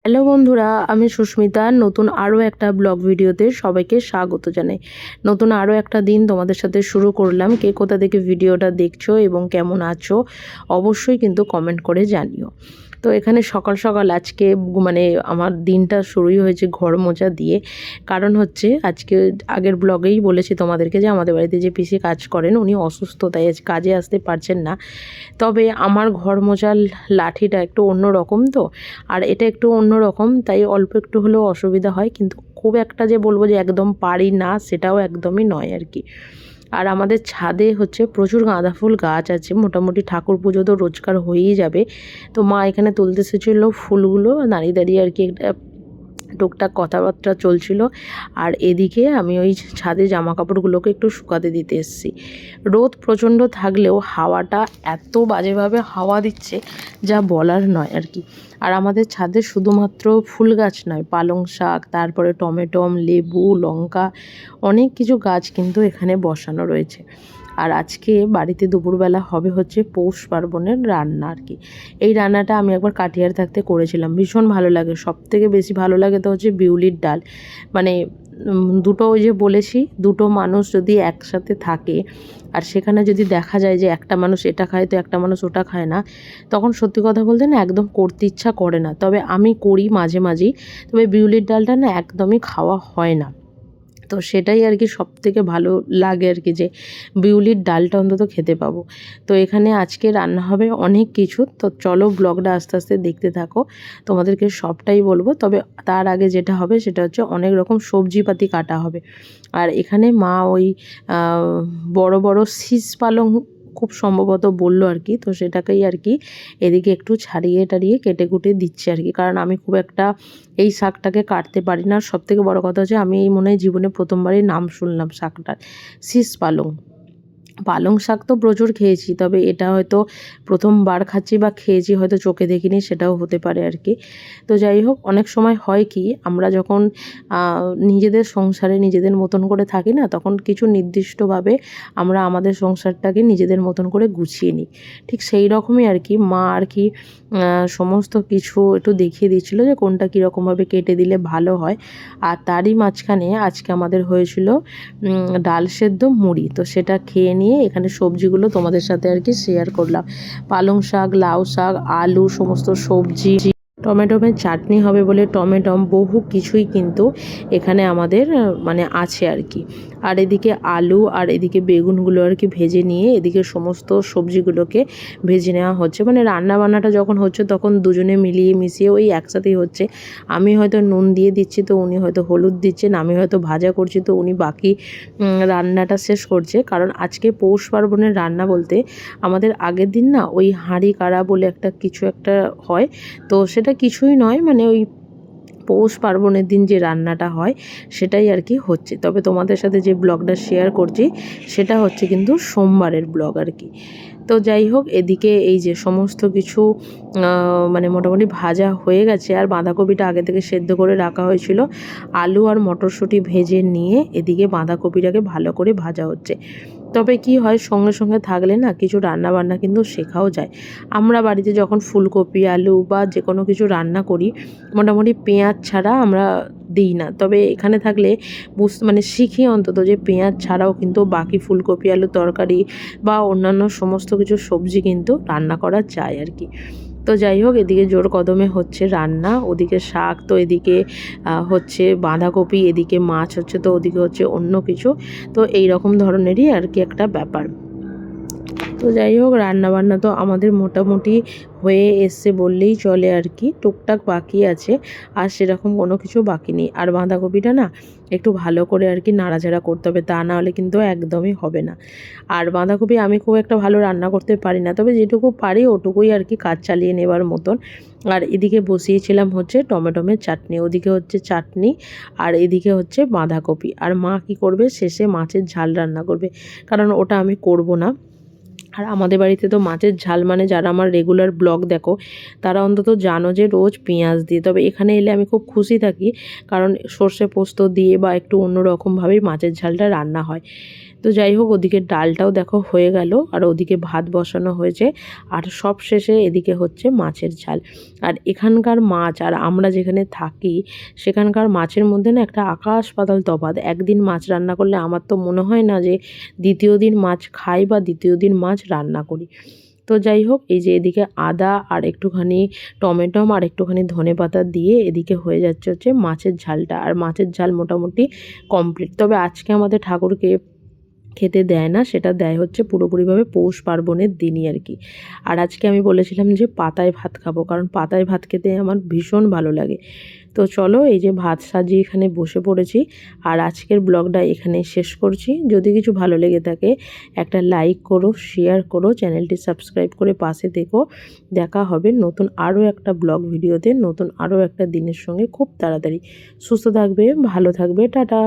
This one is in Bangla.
হ্যালো বন্ধুরা, আমি সুস্মিতা। নতুন আরও একটা ব্লগ ভিডিওতে সবাইকে স্বাগত জানাই। নতুন আরও একটা দিন তোমাদের সাথে শুরু করলাম। কে কোথা থেকে ভিডিওটা দেখছো এবং কেমন আছো অবশ্যই কিন্তু কমেন্ট করে জানিও। তো এখানে সকাল সকাল আজকে মানে আমার দিনটা শুরুই হয়েছে ঘর মোছা দিয়ে। কারণ হচ্ছে আজকে আগের ব্লগেই বলেছি তোমাদেরকে যে আমাদের বাড়িতে যে পিসি কাজ করেন উনি অসুস্থ, তাই আজ কাজে আসতে পারছেন না। তবে আমার ঘর মোছার লাঠিটা একটু অন্য রকম, তো আর এটা একটু অন্য রকম, তাই অল্প একটু হলেও অসুবিধা হয়, কিন্তু খুব একটা যে বলবো যে একদম পারি না সেটাও একদমই নয় আর কি। আর আমাদের ছাদে হচ্ছে প্রচুর গাঁদা ফুল গাছ আছে, মোটামুটি ঠাকুর পুজো তো রোজকার হয়েই যাবে। তো মা এখানে তুলতে এসেছিলো ফুলগুলো, দাঁড়িয়ে দাঁড়িয়ে আর কি একটা টুকটাক কথাবার্তা চলছিল। আর এদিকে আমি ওই ছাদে জামা কাপড়গুলোকে একটু শুকাতে দিতে এসেছি। রোদ প্রচণ্ড থাকলেও হাওয়াটা এত বাজেভাবে হাওয়া দিচ্ছে যা বলার নয় আর কি। আর আমাদের ছাদে শুধুমাত্র ফুল গাছ নয়, পালং শাক, তারপরে টমেটো, লেবু, লঙ্কা, অনেক কিছু গাছ কিন্তু এখানে বসানো রয়েছে। আর আজকে বাড়িতে দুপুরবেলা হবে হচ্ছে পৌষ পার্বণের রান্না আর কি। এই রান্নাটা আমি একবার কাঠিয়ার থাকতে করেছিলাম, ভীষণ ভালো লাগে। সবথেকে বেশি ভালো লাগে তো হচ্ছে বিউলির ডাল। মানে দুটো, ওই যে বলেছি, দুটো মানুষ যদি একসাথে থাকে আর সেখানে যদি দেখা যায় যে একটা মানুষ এটা খায় তো একটা মানুষ ওটা খায় না, তখন সত্যি কথা বলতে না একদম করতে ইচ্ছা করে না। তবে আমি করি মাঝে মাঝেই, তবে বিউলির ডালটা না একদমই খাওয়া হয় না। তো সেটাই আর কি সবথেকে ভালো লাগে আর কি, যে বিউলির ডালটা অন্তত খেতে পাবো। তো এখানে আজকে রান্না হবে অনেক কিছু, তো চলো ব্লগটা আস্তে আস্তে দেখতে থাকো, তোমাদেরকে সবটাই বলবো। তবে তার আগে যেটা হবে সেটা হচ্ছে অনেক রকম সবজিপাতি কাটা হবে। আর এখানে মা ওই বড় বড় শীষ পালং খুব সম্ভবত বললো আর কি, তো সেটাকেই আর কি এদিকে একটু ছাড়িয়ে টাড়িয়ে কেটে কুটে দিচ্ছে আর কি। কারণ আমি খুব একটা এই শাকটাকে কাটতে পারি না। আর সবথেকে বড় কথা হচ্ছে আমি এই মনে হয় জীবনে প্রথমবারই নাম শুনলাম শাকটার, শীষ পালং। পালং শাক তো প্রচুর খেয়েছি, তবে এটা হয়তো প্রথমবার খাচ্ছি বা খেয়েছি, হয়তো চোখে দেখিনি, সেটাও হতে পারে আর কি। তো যাই হোক, অনেক সময় হয় কি আমরা যখন নিজেদের সংসারে নিজেদের মতন করে থাকি না, তখন কিছু নির্দিষ্টভাবে আমরা আমাদের সংসারটাকে নিজেদের মতন করে গুছিয়ে নিই। ঠিক সেই রকমই আর কি মা আর কি সমস্ত কিছু একটু দেখিয়ে দিচ্ছিলো যে কোনটা কীরকমভাবে কেটে দিলে ভালো হয়। আর তারই মাঝখানে আজকে আমাদের হয়েছিল ডাল সেদ্ধ মুড়ি, তো সেটা খেয়ে নিয়ে এখানে সবজিগুলো তোমাদের সাথে আর কি শেয়ার করলাম। পালং শাক, লাউ শাক, আলু, সমস্ত সবজি, টমেটোমের চাটনি হবে বলে টমেটো, বহু কিছুই কিন্তু এখানে আমাদের মানে আছে আর কি। আর এদিকে আলু আর এদিকে বেগুনগুলো আর কি ভেজে নিয়ে এদিকে সমস্ত সবজিগুলোকে ভেজে নেওয়া হচ্ছে। মানে রান্না বান্নাটা যখন হচ্ছে তখন দুজনে মিলিয়ে মিশিয়ে ওই একসাথেই হচ্ছে। আমি হয়তো নুন দিয়ে দিচ্ছি তো উনি হয়তো হলুদ দিচ্ছেন, আমি হয়তো ভাজা করছি তো উনি বাকি রান্নাটা শেষ করছে। কারণ আজকে পৌষ পার্বণের রান্না বলতে আমাদের আগের দিন না ওই হাঁড়ি কাড়া বলে একটা কিছু একটা হয়, তো সেটা কিছুই নয়, মানে ওই পৌষ পার্বণের দিন যে রান্নাটা হয় সেটাই আর কি হচ্ছে। তবে তোমাদের সাথে যে ব্লগটা শেয়ার করছি সেটা হচ্ছে কিন্তু সোমবারের ব্লগ আর কি। তো যাই হোক, এদিকে এই যে সমস্ত কিছু মানে মোটামুটি ভাজা হয়ে গেছে। আর বাঁধাকপিটা আগে থেকে সেদ্ধ করে রাখা হয়েছিল, আলু আর মটরশুঁটি ভেজে নিয়ে এদিকে বাঁধাকপিটাকে ভালো করে ভাজা হচ্ছে। তবে কি হয়, সঙ্গে সঙ্গে থাকলে না কিছু রান্না বান্না কিন্তু শেখাও যায়। আমরা বাড়িতে যখন ফুলকপি, আলু বা যে কোনো কিছু রান্না করি মোটামুটি পেঁয়াজ ছাড়া আমরা দিই না। তবে এখানে থাকলে মানে শিখি অন্তত যে পেঁয়াজ ছাড়াও কিন্তু বাকি ফুলকপি, আলু তরকারি বা অন্যান্য সমস্ত কিছু সবজি কিন্তু রান্না করা যায় আর কি। তো যাই হোক, এদিকে জোর কদমে হচ্ছে রান্না, ওদিকে শাক, তো এদিকে হচ্ছে বাঁধাকপি, এদিকে মাছ হচ্ছে, তো ওদিকে হচ্ছে অন্য কিছু। তো এই রকম ধরনেরই আর কি একটা ব্যাপার। তো যাই হোক, রান্নাবান্না তো আমাদের মোটামুটি হয়ে এসছে বললেই চলে আর কি। টুকটাক বাকি আছে, আর সেরকম কোনো কিছু বাকি নেই। আর বাঁধাকপিটা না একটু ভালো করে আর কি নাড়াচাড়া করতে হবে, তা না হলে কিন্তু একদমই হবে না। আর বাঁধাকপি আমি খুব একটা ভালো রান্না করতে পারি না, তবে যেটুকু পারি ওটুকুই আর কি কাজ চালিয়ে নেবার মতন। আর এদিকে বসিয়েছিলাম হচ্ছে টমেটোমের চাটনি, ওদিকে হচ্ছে চাটনি, আর এদিকে হচ্ছে বাঁধাকপি। আর মা কি করবে, শেষে মাছের ঝাল রান্না করবে, কারণ ওটা আমি করব না। আর আমাদের বাড়িতে তো মাছের ঝাল মানে যারা আমার রেগুলার ব্লগ দেখো তারা অন্তত জানো যে রোজ পেঁয়াজ দিয়ে। তবে এখানে এলে আমি খুব খুশি থাকি, কারণ সর্ষে পোস্ত দিয়ে বা একটু অন্য রকমভাবেই মাছের ঝালটা রান্না হয়। তো যাই হোক, ওদিকে ডালটাও দেখো হয়ে গেল, আর ওদিকে ভাত বসানো হয়েছে, আর সব শেষে এদিকে হচ্ছে মাছের ঝাল। আর এখানকার মাছ আর আমরা যেখানে থাকি সেখানকার মাছের মধ্যে না একটা আকাশ পাতাল তফাৎ। একদিন মাছ রান্না করলে আমার তো মনে হয় না যে দ্বিতীয় দিন মাছ খাই বা দ্বিতীয় দিন মাছ রান্না করি। তো যাই হোক, এই যে এদিকে আদা আর একটুখানি টমেটো আর একটুখানি ধনেপাতা দিয়ে এদিকে হয়ে যাচ্ছে হচ্ছে মাছের ঝালটা। আর মাছের ঝাল মোটামুটি কমপ্লিট। তবে আজকে আমাদের ঠাকুরকে খেতে দেয় না, সেটা দেয় হচ্ছে পুরোপুরিভাবে পৌষ পার্বণের দিনই আর কি। আর আজকে আমি বলেছিলাম যে পাতায় ভাত খাবো, কারণ পাতায় ভাত খেতে আমার ভীষণ ভালো লাগে। তো চলো, এই যে ভাত সাজিয়ে এখানে বসে পড়েছি, আর আজকের ব্লগটা এখানে শেষ করছি। যদি কিছু ভালো লেগে থাকে একটা লাইক করো, শেয়ার করো, চ্যানেলটি সাবস্ক্রাইব করে পাশে থেকো। দেখা হবে নতুন আরও একটা ব্লগ ভিডিওতে, নতুন আরও একটা দিনের সঙ্গে খুব তাড়াতাড়ি। সুস্থ থাকবে, ভালো থাকবে, টাটা।